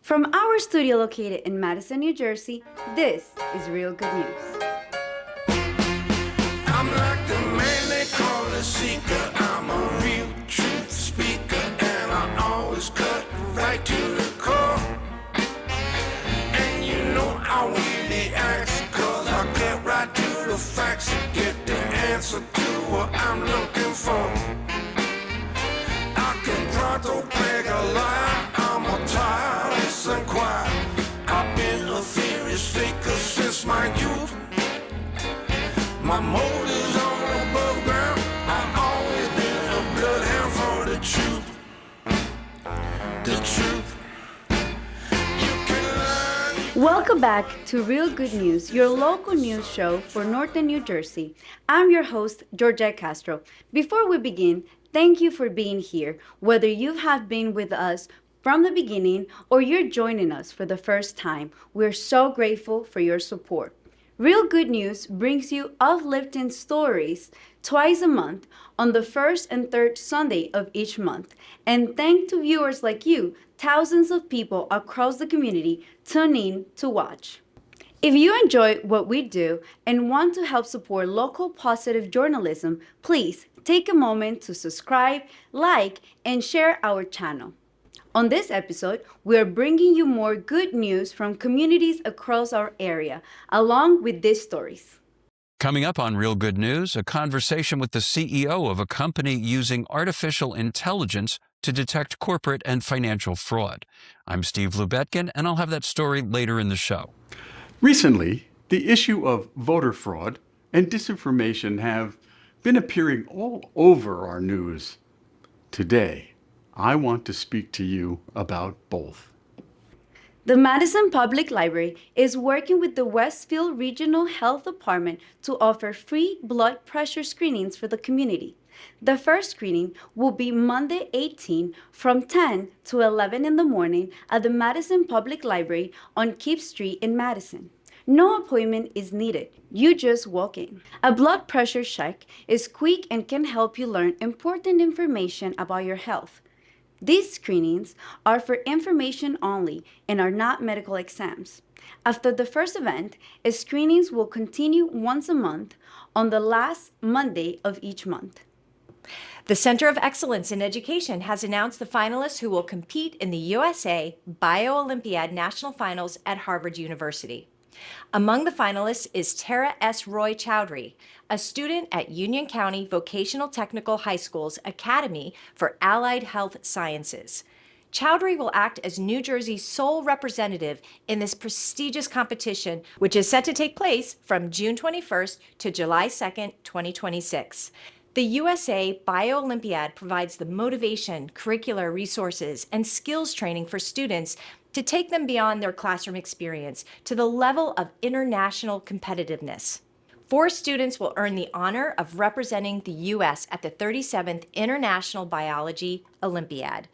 From our studio located in Madison, New Jersey, this is Real Good News. I'm like the man they call a seeker. I'm a real truth speaker, and I always cut right to the core. And you know I really ask, cause I get right to the facts and get the answer to what I'm looking for. I can pronto peg a lie, I'm a tireless and quiet. I've been a furious thinker since my youth. My motives on above ground. I've always been a bloodhound for the truth. The truth. You can learn. Welcome back to Real Good News, your local news show for Northern New Jersey. I'm your host, Georgette Castro. Before we begin, thank you for being here, whether you have been with us from the beginning or you're joining us for the first time. We're so grateful for your support. Real Good News brings you uplifting stories twice a month on the first and third Sunday of each month. And thanks to viewers like you, thousands of people across the community tune in to watch. If you enjoy what we do and want to help support local positive journalism, please take a moment to subscribe, like, and share our channel. On this episode, we are bringing you more good news from communities across our area, along with these stories. Coming up on Real Good News, a conversation with the CEO of a company using artificial intelligence to detect corporate and financial fraud. I'm Steve Lubetkin, and I'll have that story later in the show. Recently, the issue of voter fraud and disinformation have been appearing all over our news. Today, I want to speak to you about both. The Madison Public Library is working with the Westfield Regional Health Department to offer free blood pressure screenings for the community. The first screening will be Monday 18 from 10 to 11 in the morning at the Madison Public Library on Keep Street in Madison. No appointment is needed. You just walk in. A blood pressure check is quick and can help you learn important information about your health. These screenings are for information only and are not medical exams. After the first event, screenings will continue once a month on the last Monday of each month. The Center of Excellence in Education has announced the finalists who will compete in the USA Biolympiad National Finals at Harvard University. Among the finalists is Tara S. Roy Choudhury, a student at Union County Vocational Technical High School's Academy for Allied Health Sciences. Choudhury will act as New Jersey's sole representative in this prestigious competition, which is set to take place from June 21st to July 2nd, 2026. The USA Biolympiad provides the motivation, curricular resources, and skills training for students to take them beyond their classroom experience to the level of international competitiveness. 4 students will earn the honor of representing the U.S. at the 37th International Biology Olympiad.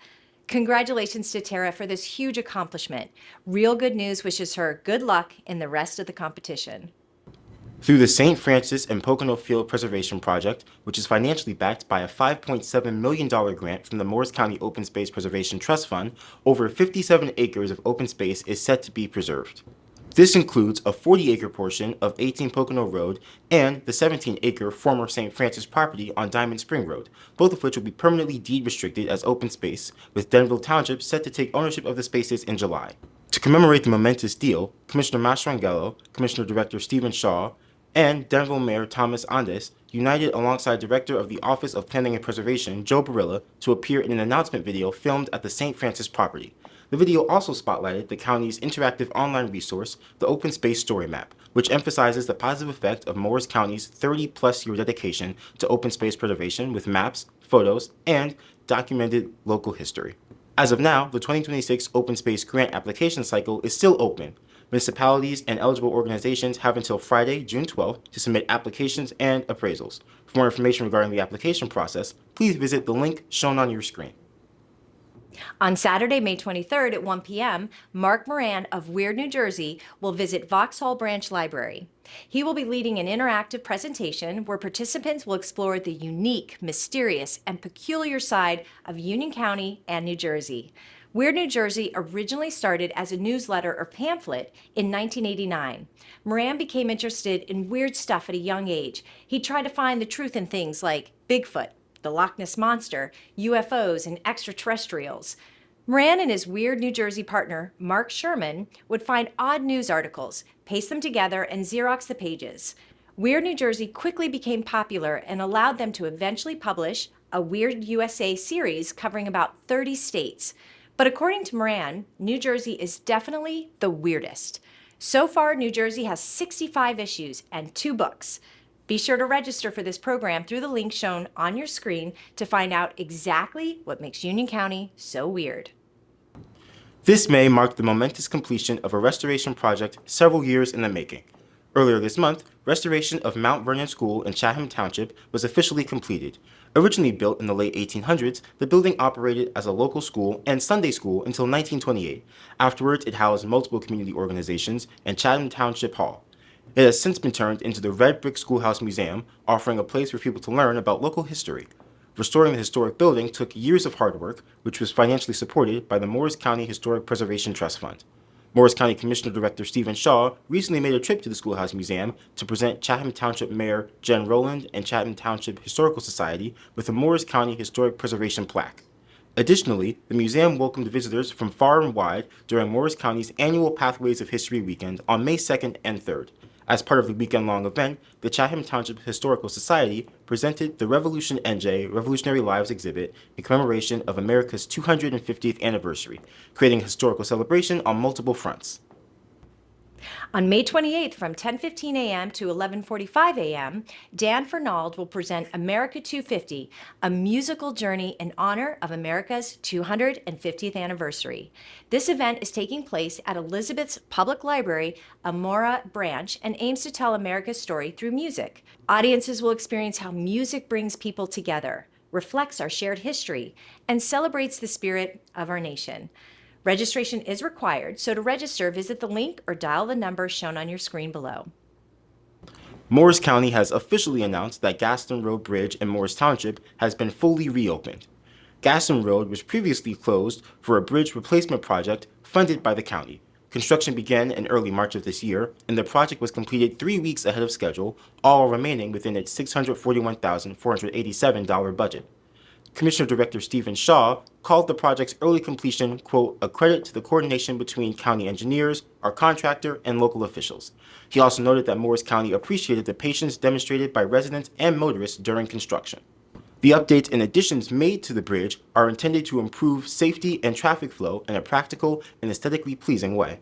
Congratulations to Tara for this huge accomplishment. Real Good News wishes her good luck in the rest of the competition. Through the St. Francis and Pocono Field Preservation Project, which is financially backed by a $5.7 million grant from the Morris County Open Space Preservation Trust Fund, over 57 acres of open space is set to be preserved. This includes a 40-acre portion of 18 Pocono Road and the 17-acre former St. Francis property on Diamond Spring Road, both of which will be permanently deed restricted as open space, with Denville Township set to take ownership of the spaces in July. To commemorate the momentous deal, Commissioner Mastrangelo, Commissioner Director Stephen Shaw, and Denville Mayor Thomas Andes united alongside Director of the Office of Planning and Preservation, Joe Barilla, to appear in an announcement video filmed at the St. Francis property. The video also spotlighted the county's interactive online resource, the Open Space Story Map, which emphasizes the positive effect of Morris County's 30-plus year dedication to open space preservation with maps, photos, and documented local history. As of now, the 2026 Open Space Grant application cycle is still open. Municipalities and eligible organizations have until Friday, June 12th, to submit applications and appraisals. For more information regarding the application process, please visit the link shown on your screen. On Saturday, May 23rd at 1 p.m., Mark Moran of Weird, New Jersey will visit Vauxhall Branch Library. He will be leading an interactive presentation where participants will explore the unique, mysterious, and peculiar side of Union County and New Jersey. Weird New Jersey originally started as a newsletter or pamphlet in 1989. Moran became interested in weird stuff at a young age. He tried to find the truth in things like Bigfoot, the Loch Ness Monster, UFOs, and extraterrestrials. Moran and his Weird New Jersey partner, Mark Sherman, would find odd news articles, paste them together, and Xerox the pages. Weird New Jersey quickly became popular and allowed them to eventually publish a Weird USA series covering about 30 states. But according to Moran, New Jersey is definitely the weirdest. So far, New Jersey has 65 issues and 2 books. Be sure to register for this program through the link shown on your screen to find out exactly what makes Union County so weird. This May marked the momentous completion of a restoration project several years in the making. Earlier this month, restoration of Mount Vernon School in Chatham Township was officially completed. Originally built in the late 1800s, the building operated as a local school and Sunday school until 1928. Afterwards, it housed multiple community organizations and Chatham Township Hall. It has since been turned into the Red Brick Schoolhouse Museum, offering a place for people to learn about local history. Restoring the historic building took years of hard work, which was financially supported by the Morris County Historic Preservation Trust Fund. Morris County Commissioner Director Stephen Shaw recently made a trip to the Schoolhouse Museum to present Chatham Township Mayor Jen Rowland and Chatham Township Historical Society with a Morris County Historic Preservation plaque. Additionally, the museum welcomed visitors from far and wide during Morris County's annual Pathways of History weekend on May 2nd and 3rd. As part of the weekend-long event, the Chatham Township Historical Society presented the Revolution NJ Revolutionary Lives exhibit in commemoration of America's 250th anniversary, creating a historical celebration on multiple fronts. On May 28th from 10:15 a.m. to 11:45 a.m., Dan Fernald will present America 250, a musical journey in honor of America's 250th anniversary. This event is taking place at Elizabeth's Public Library, Amora branch, and aims to tell America's story through music. Audiences will experience how music brings people together, reflects our shared history, and celebrates the spirit of our nation. Registration is required, so to register, visit the link or dial the number shown on your screen below. Morris County has officially announced that Gaston Road Bridge in Morris Township has been fully reopened. Gaston Road was previously closed for a bridge replacement project funded by the county. Construction began in early March of this year, and the project was completed 3 weeks ahead of schedule, all remaining within its $641,487 budget. Commissioner Director Stephen Shaw called the project's early completion, quote, a credit to the coordination between county engineers, our contractor, and local officials. He also noted that Morris County appreciated the patience demonstrated by residents and motorists during construction. The updates and additions made to the bridge are intended to improve safety and traffic flow in a practical and aesthetically pleasing way.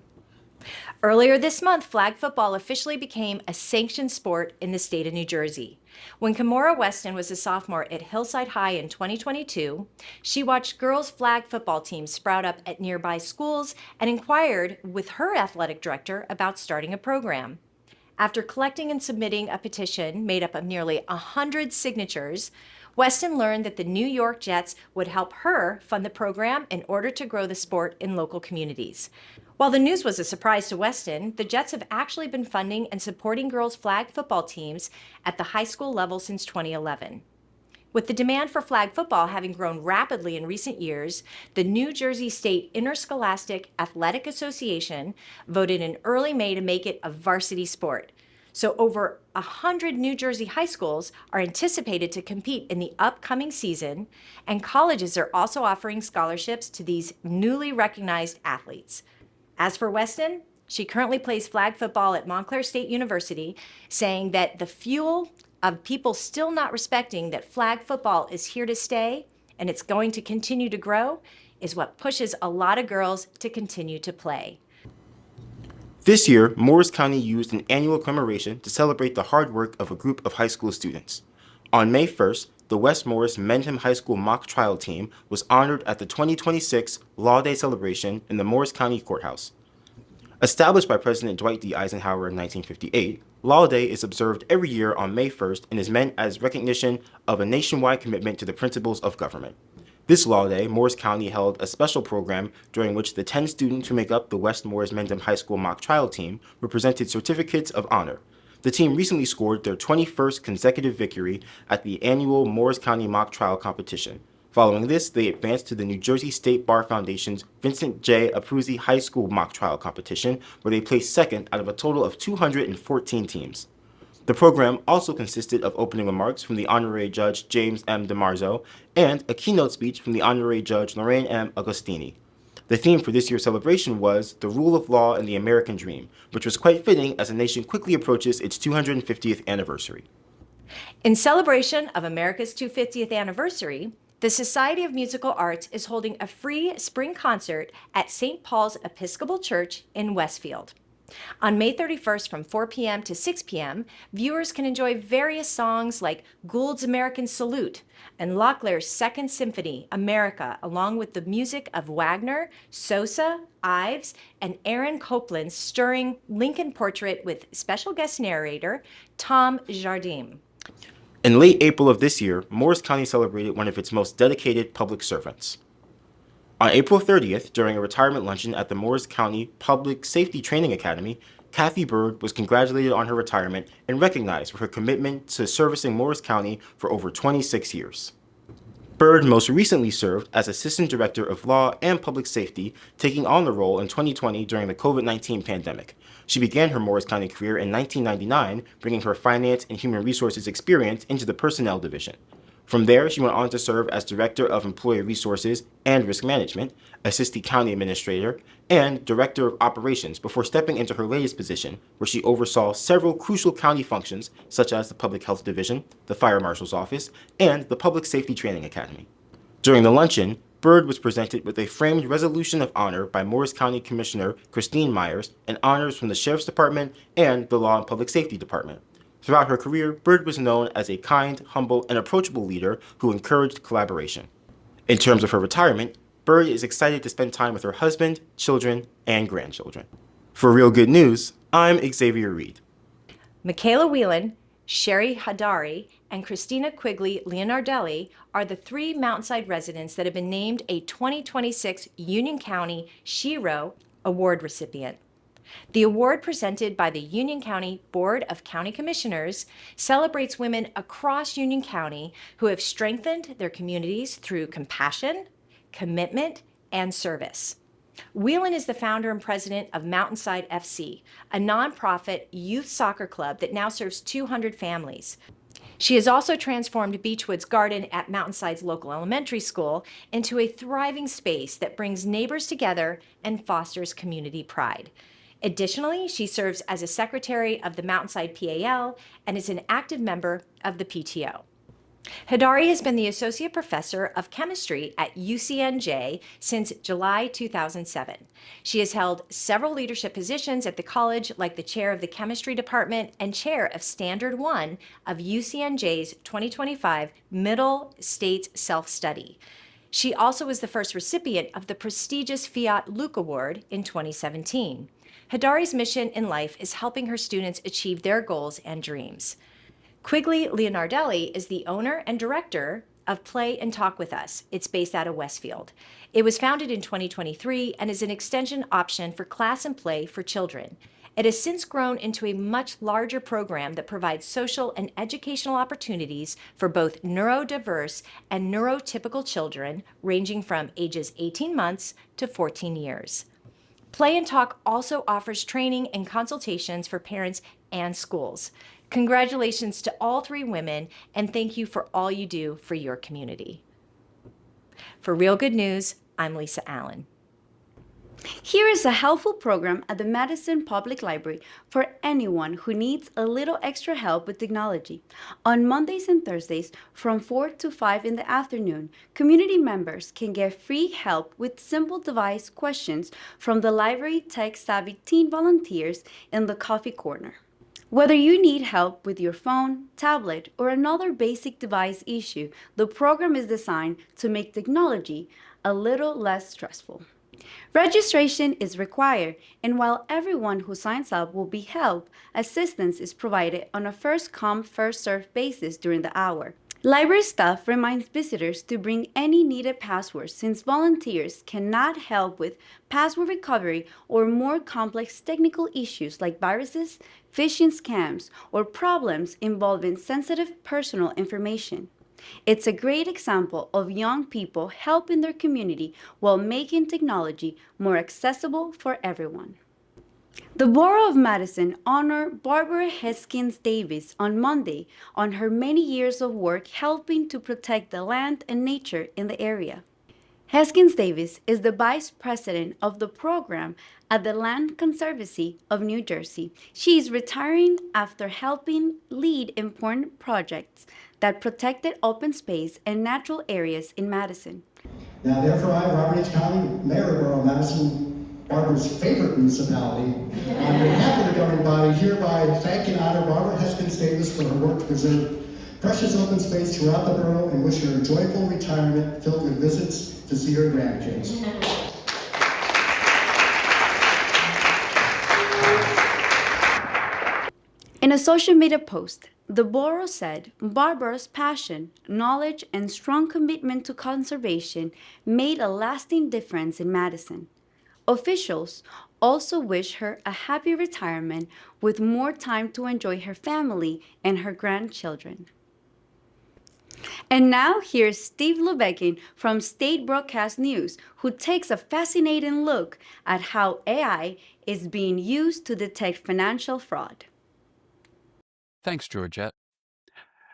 Earlier this month, flag football officially became a sanctioned sport in the state of New Jersey. When Kimora Weston was a sophomore at Hillside High in 2022, she watched girls' flag football teams sprout up at nearby schools and inquired with her athletic director about starting a program. After collecting and submitting a petition made up of nearly 100 signatures, Weston learned that the New York Jets would help her fund the program in order to grow the sport in local communities. While the news was a surprise to Weston, the Jets have actually been funding and supporting girls' flag football teams at the high school level since 2011. With the demand for flag football having grown rapidly in recent years, the New Jersey State Interscholastic Athletic Association voted in early May to make it a varsity sport. So over 100 New Jersey high schools are anticipated to compete in the upcoming season, and colleges are also offering scholarships to these newly recognized athletes. As for Weston, she currently plays flag football at Montclair State University, saying that the fuel of people still not respecting that flag football is here to stay and it's going to continue to grow is what pushes a lot of girls to continue to play. This year, Morris County used an annual commemoration to celebrate the hard work of a group of high school students. On May 1st, the West Morris Mendham High School mock trial team was honored at the 2026 Law Day celebration in the Morris County Courthouse. Established by President Dwight D. Eisenhower in 1958, Law Day is observed every year on May 1st and is meant as recognition of a nationwide commitment to the principles of government. This Law Day, Morris County held a special program during which the 10 students who make up the West Morris Mendham High School mock trial team were presented certificates of honor. The team recently scored their 21st consecutive victory at the annual Morris County mock trial competition. Following this, they advanced to the New Jersey State Bar Foundation's Vincent J. Apuzzi High School mock trial competition, where they placed second out of a total of 214 teams. The program also consisted of opening remarks from the Honorary Judge James M. DiMarzo and a keynote speech from the Honorary Judge Lorraine M. Agostini. The theme for this year's celebration was The Rule of Law and the American Dream, which was quite fitting as the nation quickly approaches its 250th anniversary. In celebration of America's 250th anniversary, the Society of Musical Arts is holding a free spring concert at St. Paul's Episcopal Church in Westfield. On May 31st from 4 p.m. to 6 p.m., viewers can enjoy various songs like Gould's American Salute and Locklear's Second Symphony, America, along with the music of Wagner, Sosa, Ives, and Aaron Copland's stirring Lincoln Portrait with special guest narrator Tom Jardim. In late April of this year, Morris County celebrated one of its most dedicated public servants. On April 30th, during a retirement luncheon at the Morris County Public Safety Training Academy, Kathy Bird was congratulated on her retirement and recognized for her commitment to servicing Morris County for over 26 years. Bird most recently served as Assistant Director of Law and Public Safety, taking on the role in 2020 during the COVID-19 pandemic. She began her Morris County career in 1999, bringing her finance and human resources experience into the personnel division. From there, she went on to serve as Director of Employee Resources and Risk Management, Assistant County Administrator, and Director of Operations before stepping into her latest position, where she oversaw several crucial county functions such as the Public Health Division, the Fire Marshal's Office, and the Public Safety Training Academy. During the luncheon, Bird was presented with a framed Resolution of Honor by Morris County Commissioner Christine Myers and honors from the Sheriff's Department and the Law and Public Safety Department. Throughout her career, Bird was known as a kind, humble, and approachable leader who encouraged collaboration. In terms of her retirement, Bird is excited to spend time with her husband, children, and grandchildren. For Real Good News, I'm Xavier Reed. Michaela Whelan, Sherry Choudhury, and Christina Quigley Leonardelli are the three Mountainside residents that have been named a 2026 Union County SHERO Award recipient. The award, presented by the Union County Board of County Commissioners, celebrates women across Union County who have strengthened their communities through compassion, commitment, and service. Whelan is the founder and president of Mountainside FC, a nonprofit youth soccer club that now serves 200 families. She has also transformed Beechwood's garden at Mountainside's local elementary school into a thriving space that brings neighbors together and fosters community pride. Additionally, she serves as a secretary of the Mountainside PAL and is an active member of the PTO. Choudhury has been the Associate Professor of Chemistry at UCNJ since July 2007. She has held several leadership positions at the college, like the chair of the Chemistry Department and chair of Standard 1 of UCNJ's 2025 Middle States Self-Study. She also was the first recipient of the prestigious Fiat Luke Award in 2017. Choudhury's mission in life is helping her students achieve their goals and dreams. Quigley Leonardelli is the owner and director of Play and Talk With Us. It's based out of Westfield. It was founded in 2023 and is an extension option for class and play for children. It has since grown into a much larger program that provides social and educational opportunities for both neurodiverse and neurotypical children ranging from ages 18 months to 14 years. Play and Talk also offers training and consultations for parents and schools. Congratulations to all three women, and thank you for all you do for your community. For Real Good News, I'm Lisa Allen. Here is a helpful program at the Madison Public Library for anyone who needs a little extra help with technology. On Mondays and Thursdays from 4 to 5 in the afternoon, community members can get free help with simple device questions from the library tech-savvy teen volunteers in the coffee corner. Whether you need help with your phone, tablet, or another basic device issue, the program is designed to make technology a little less stressful. Registration is required, and while everyone who signs up will be helped, assistance is provided on a first-come, first-served basis during the hour. Library staff reminds visitors to bring any needed passwords, since volunteers cannot help with password recovery or more complex technical issues like viruses, phishing scams, or problems involving sensitive personal information. It's a great example of young people helping their community while making technology more accessible for everyone. The Borough of Madison honored Barbara Heskins Davis on Monday on her many years of work helping to protect the land and nature in the area. Heskins Davis is the vice president of the program at the Land Conservancy of New Jersey. She is retiring after helping lead important projects that protected open space and natural areas in Madison. Now, therefore, I, Robert H. Conley, Mayor of Borough of Madison, Barbara's favorite municipality, on behalf of the governing body, hereby thank and honor Barbara Heskins Davis for her work to preserve precious open space throughout the borough and wish her a joyful retirement filled with visits to see her grandkids. In a social media post, the borough said Barbara's passion, knowledge, and strong commitment to conservation made a lasting difference in Madison. Officials also wish her a happy retirement with more time to enjoy her family and her grandchildren. And now here's Steve Lubekin from State Broadcast News, who takes a fascinating look at how AI is being used to detect financial fraud. Thanks, Georgette.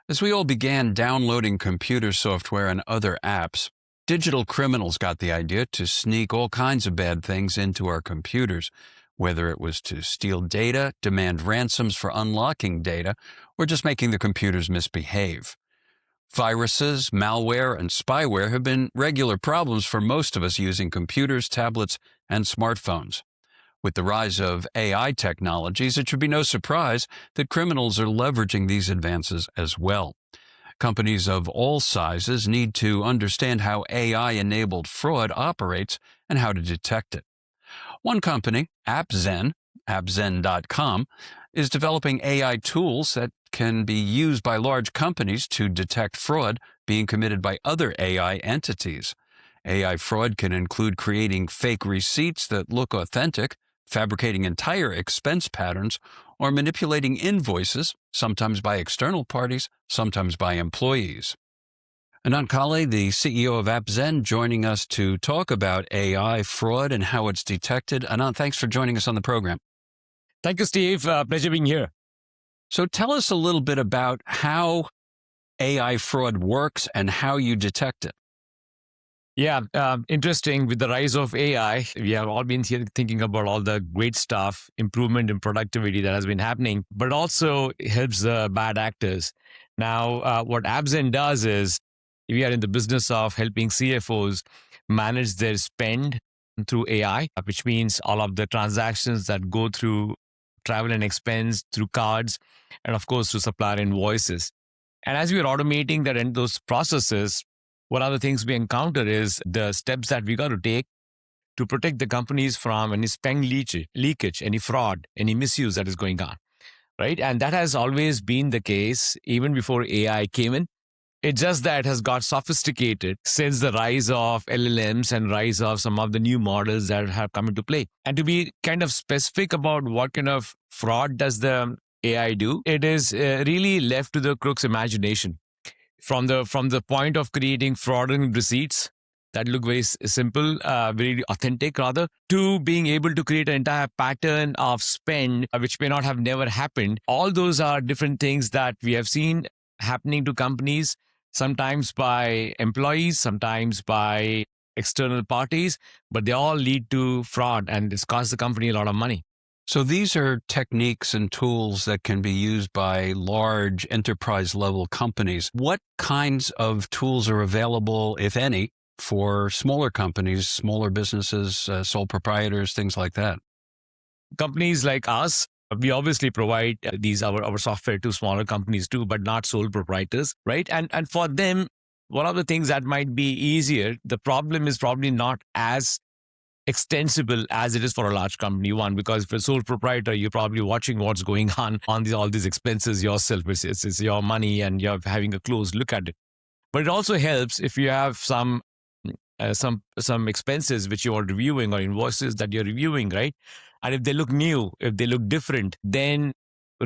As we all began downloading computer software and other apps, digital criminals got the idea to sneak all kinds of bad things into our computers, whether it was to steal data, demand ransoms for unlocking data, or just making the computers misbehave. Viruses, malware, and spyware have been regular problems for most of us using computers, tablets, and smartphones. With the rise of AI technologies, it should be no surprise that criminals are leveraging these advances as well. Companies of all sizes need to understand how AI-enabled fraud operates and how to detect it. One company, appzen.com, is developing AI tools that can be used by large companies to detect fraud being committed by other AI entities. AI fraud can include creating fake receipts that look authentic, fabricating entire expense patterns, or manipulating invoices, sometimes by external parties, sometimes by employees. Anand Kale, the CEO of AppZen, joining us to talk about AI fraud and how it's detected. Anand, thanks for joining us on the program. Thank you, Steve. Pleasure being here. So tell us a little bit about how AI fraud works and how you detect it. Yeah, interesting. With the rise of AI, we have all been here thinking about all the great stuff, improvement in productivity that has been happening, but also it helps the bad actors. Now, what AppZen does is we are in the business of helping CFOs manage their spend through AI, which means all of the transactions that go through travel and expense, through cards, and of course, through supplier invoices. And as we are automating that and those processes, one of the things we encounter is the steps that we got to take to protect the companies from any spend leakage, any fraud, any misuse that is going on, right? And that has always been the case even before AI came in. It's just that it has got sophisticated since the rise of LLMs and rise of some of the new models that have come into play. And to be kind of specific about what kind of fraud does the AI do, it is really left to the crook's imagination. From the point of creating fraudulent receipts that look very simple, very authentic rather, to being able to create an entire pattern of spend which may not have never happened. All those are different things that we have seen happening to companies, sometimes by employees, sometimes by external parties, but they all lead to fraud and it's cost the company a lot of money. So these are techniques and tools that can be used by large enterprise-level companies. What kinds of tools are available, if any, for smaller companies, smaller businesses, sole proprietors, things like that? Companies like us, we obviously provide our software to smaller companies too, but not sole proprietors, right? And for them, one of the things that might be easier, the problem is probably not as extensible as it is for a large company. One, because if you're a sole proprietor, you're probably watching what's going on all these expenses yourself. It's your money and you're having a close look at it. But it also helps if you have some expenses which you are reviewing or invoices that you're reviewing, right? And if they look new, if they look different, then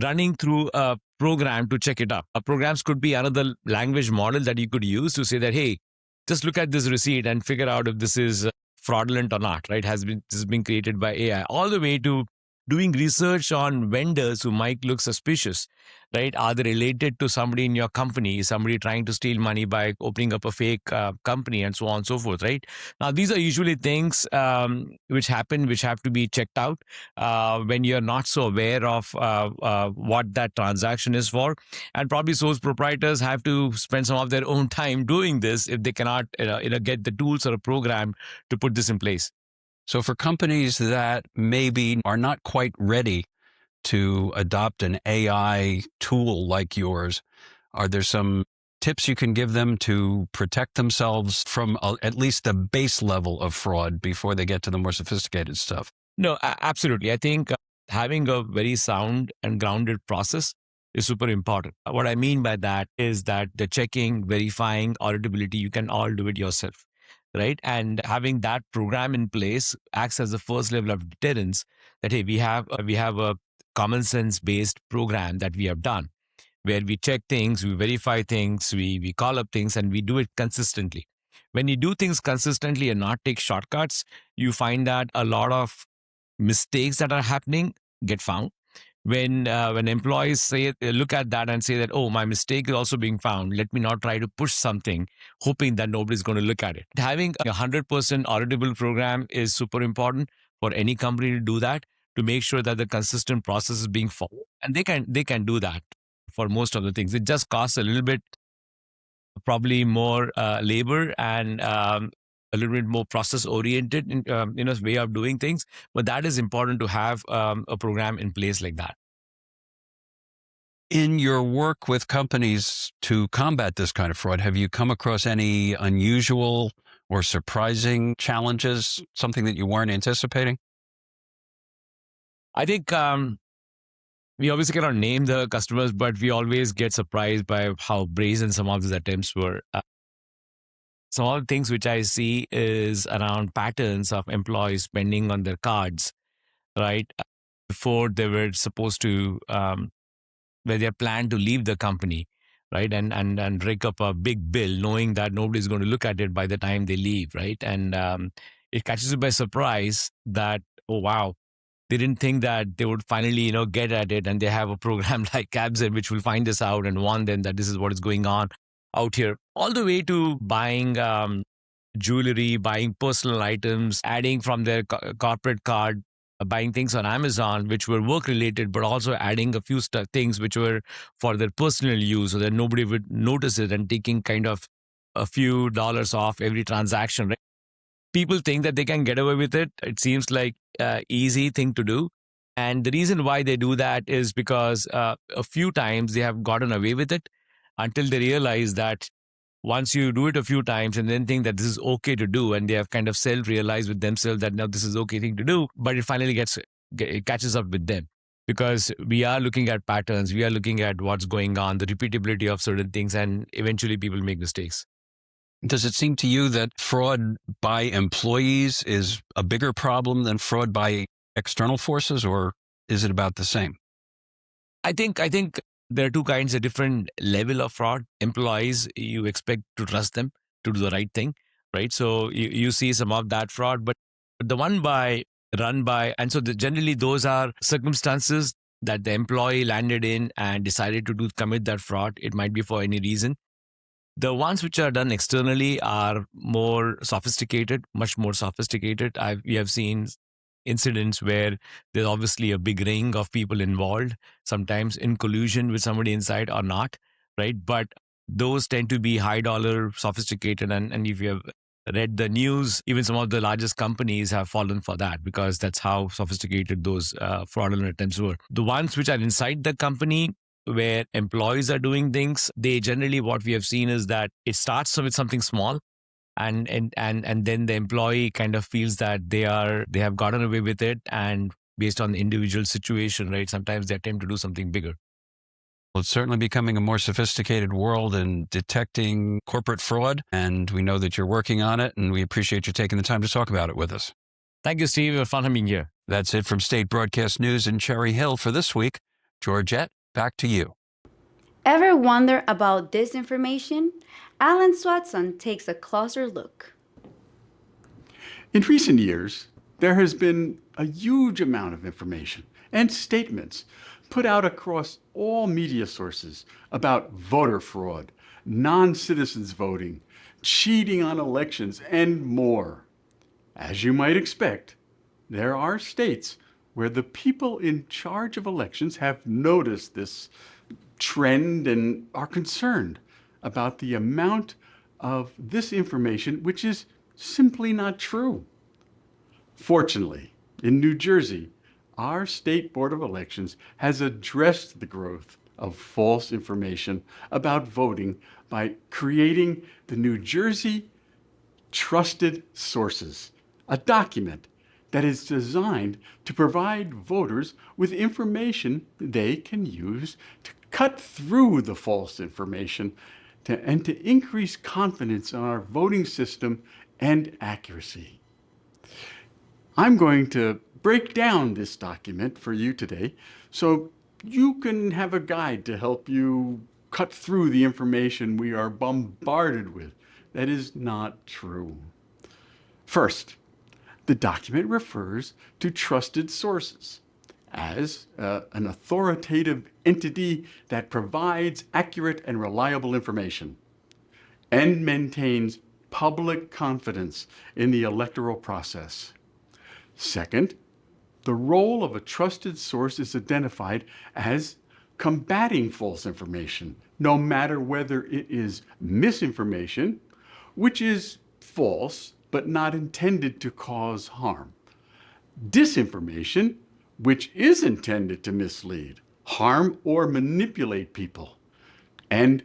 running through a program to check it up. Programs could be another language model that you could use to say that, hey, just look at this receipt and figure out if this is fraudulent or not, right? This has been created by AI, all the way to doing research on vendors who might look suspicious, right? Are they related to somebody in your company? Is somebody trying to steal money by opening up a fake company, and so on and so forth, right? Now, these are usually things which happen, which have to be checked out when you're not so aware of what that transaction is for. And probably sole proprietors have to spend some of their own time doing this if they cannot get the tools or a program to put this in place. So for companies that maybe are not quite ready to adopt an AI tool like yours, are there some tips you can give them to protect themselves from at least the base level of fraud before they get to the more sophisticated stuff? No, absolutely. I think having a very sound and grounded process is super important. What I mean by that is that the checking, verifying, auditability, you can all do it yourself, right? And having that program in place acts as the first level of deterrence that, hey, we have a common sense based program that we have done where we check things, we verify things, we call up things, and we do it consistently. When you do things consistently and not take shortcuts, you find that a lot of mistakes that are happening get found. When employees look at that and say that, oh, my mistake is also being found, let me not try to push something hoping that nobody's going to look at it. Having a 100% auditable program is super important for any company to do that, to make sure that the consistent process is being followed. And they can do that for most of the things. It just costs a little bit, probably more labor and a little bit more process oriented in way of doing things. But that is important to have a program in place like that. In your work with companies to combat this kind of fraud, have you come across any unusual or surprising challenges, something that you weren't anticipating? I think we obviously cannot name the customers, but we always get surprised by how brazen some of these attempts were. Some of the things which I see is around patterns of employees spending on their cards, right? Before they were supposed to, where they planned to leave the company, right? And rake up a big bill, knowing that nobody's going to look at it by the time they leave, right? And it catches you by surprise that, oh, wow, they didn't think that they would finally, get at it. And they have a program like Cabzen, which will find this out and warn them that this is what is going on out here, all the way to buying jewelry, buying personal items, adding from their corporate card, buying things on Amazon, which were work related, but also adding a few things which were for their personal use so that nobody would notice it, and taking kind of a few dollars off every transaction. Right? People think that they can get away with it. It seems like an easy thing to do. And the reason why they do that is because a few times they have gotten away with it until they realize that once you do it a few times and then think that this is okay to do, and they have kind of self-realized with themselves that now this is okay thing to do, but it finally it catches up with them, because we are looking at patterns, we are looking at what's going on, the repeatability of certain things, and eventually people make mistakes. Does it seem to you that fraud by employees is a bigger problem than fraud by external forces, or is it about the same? I think there are two kinds of different level of fraud. Employees, you expect to trust them to do the right thing, right? So you see some of that fraud, but the one run by, and so generally those are circumstances that the employee landed in and decided to commit that fraud. It might be for any reason. The ones which are done externally are more sophisticated, much more sophisticated. We have seen incidents where there's obviously a big ring of people involved, sometimes in collusion with somebody inside or not, right? But those tend to be high dollar, sophisticated. And if you have read the news, even some of the largest companies have fallen for that, because that's how sophisticated those fraudulent attempts were. The ones which are inside the company, where employees are doing things, they generally, what we have seen is that it starts with something small, and then the employee kind of feels that they have gotten away with it, and based on the individual situation, right, sometimes they attempt to do something bigger. Well, it's certainly becoming a more sophisticated world in detecting corporate fraud, and we know that you're working on it, and we appreciate you taking the time to talk about it with us. Thank you, Steve. It was fun being here. That's it from State Broadcast News in Cherry Hill for this week. Georgette, back to you. Ever wonder about disinformation? Alan Swatson takes a closer look. In recent years, there has been a huge amount of information and statements put out across all media sources about voter fraud, non-citizens voting, cheating on elections, and more. As you might expect, there are states where the people in charge of elections have noticed this trend and are concerned about the amount of this information which is simply not true. Fortunately, in New Jersey, our state board of elections has addressed the growth of false information about voting by creating the New Jersey Trusted Sources, a document that is designed to provide voters with information they can use to cut through the false information and to increase confidence in our voting system and accuracy. I'm going to break down this document for you today so you can have a guide to help you cut through the information we are bombarded with that is not true. First, the document refers to trusted sources as an authoritative entity that provides accurate and reliable information and maintains public confidence in the electoral process. Second, the role of a trusted source is identified as combating false information, no matter whether it is misinformation, which is false but not intended to cause harm, disinformation, which is intended to mislead, harm, or manipulate people, and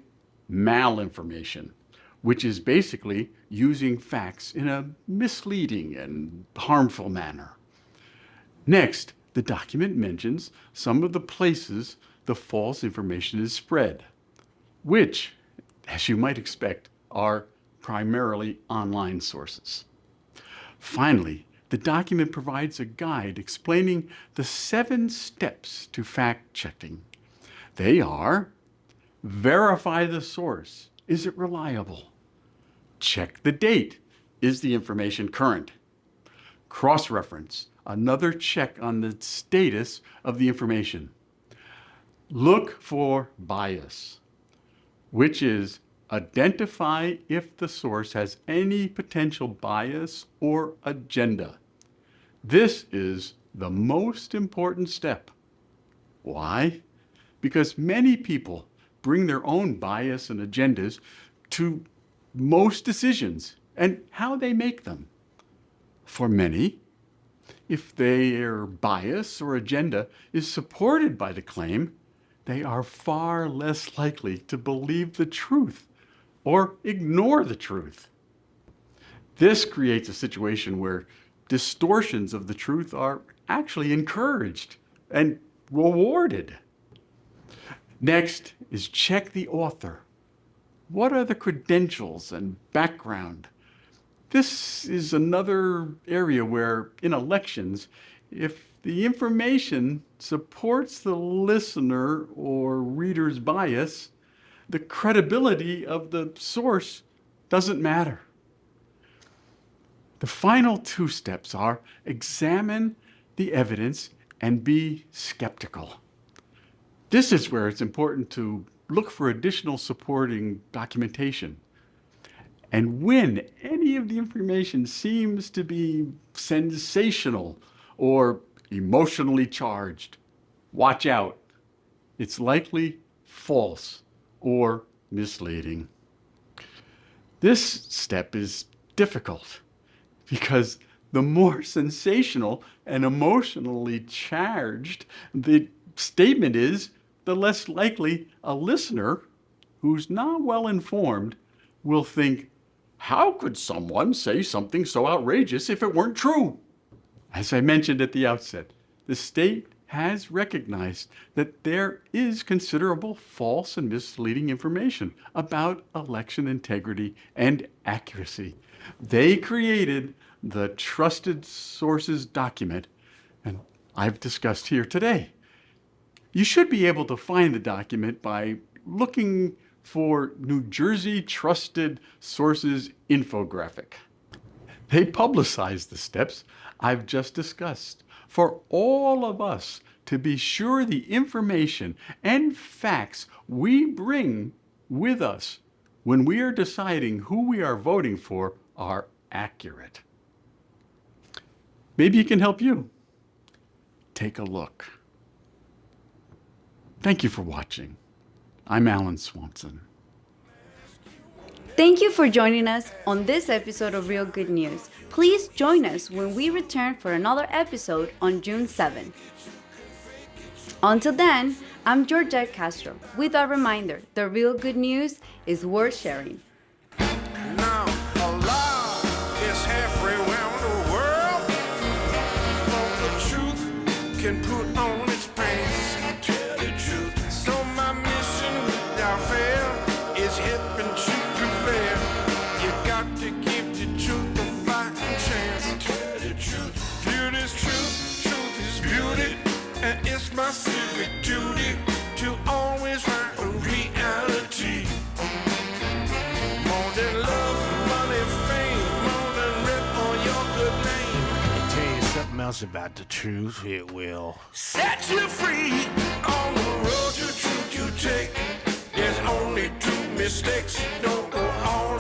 malinformation, which is basically using facts in a misleading and harmful manner. Next, the document mentions some of the places the false information is spread, which, as you might expect, are primarily online sources. Finally, the document provides a guide explaining the 7 steps to fact-checking. They are: verify the source. Is it reliable? Check the date. Is the information current? Cross-reference. Another check on the status of the information. Look for bias, which is identify if the source has any potential bias or agenda. This is the most important step. Why? Because many people bring their own bias and agendas to most decisions and how they make them. For many, if their bias or agenda is supported by the claim, they are far less likely to believe the truth or ignore the truth. This creates a situation where distortions of the truth are actually encouraged and rewarded. Next is check the author. What are the credentials and background? This is another area where, in elections, if the information supports the listener or reader's bias, the credibility of the source doesn't matter. The final 2 steps are examine the evidence and be skeptical. This is where it's important to look for additional supporting documentation. And when any of the information seems to be sensational or emotionally charged, watch out. It's likely false or misleading. This step is difficult because the more sensational and emotionally charged the statement is, the less likely a listener who's not well informed will think, how could someone say something so outrageous if it weren't true? As I mentioned at the outset, the state has recognized that there is considerable false and misleading information about election integrity and accuracy. They created the Trusted Sources document, and I've discussed here today. You should be able to find the document by looking for New Jersey Trusted Sources infographic. They publicize the steps I've just discussed for all of us to be sure the information and facts we bring with us when we are deciding who we are voting for are accurate. Maybe it can help you. Take a look. Thank you for watching. I'm Alan Swanson. Thank you for joining us on this episode of Real Good News. Please join us when we return for another episode on June 7th. Until then, I'm Georgette Castro with a reminder that real good news is worth sharing. Now, Allah is halfway around the world. For the truth can put on its pants. Tell the truth. So my mission without fail is helping truth prevail. You got to give the truth a fighting chance. Tell the truth. Beauty is truth, truth is beauty, and it's my civic duty to always find a reality. More than love, money, fame, more than rip on your good name. I'll tell you something else about the truth. It will Set you free on the road to truth you take. There's only two mistakes. Don't go all